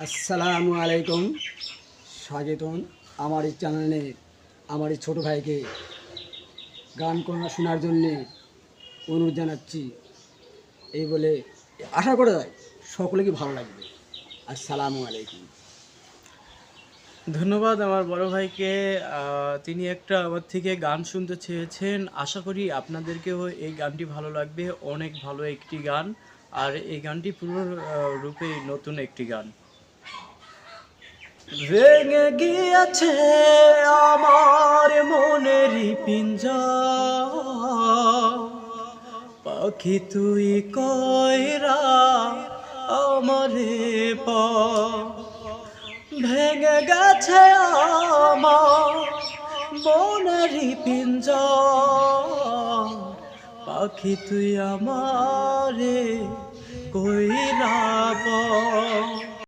আসসালামু আলাইকুম। স্বাগতম আমার এই চ্যানেলে। আমার এই ছোটো ভাইকে গান শোনার জন্যে অনুরোধ জানাচ্ছি। এই বলে আশা করা যায় সকলে কি ভালো লাগবে। আসসালামু আলাইকুম। ধন্যবাদ আমার বড় ভাইকে। তিনি একটা আমার থেকে গান শুনতে চেয়েছেন। আশা করি আপনাদেরকেও এই গানটি ভালো লাগবে। অনেক ভালো একটি গান। আর এই গানটি পুরো রূপে নতুন একটি গান। ভেঙে গিয়েছে আমার মনেরই পিঞ্জর, পাখি তুই কইরা আমারে ভেঙে গেছে আমার মনেরই পিঞ্জর, পাখি তুই আমারে কইরা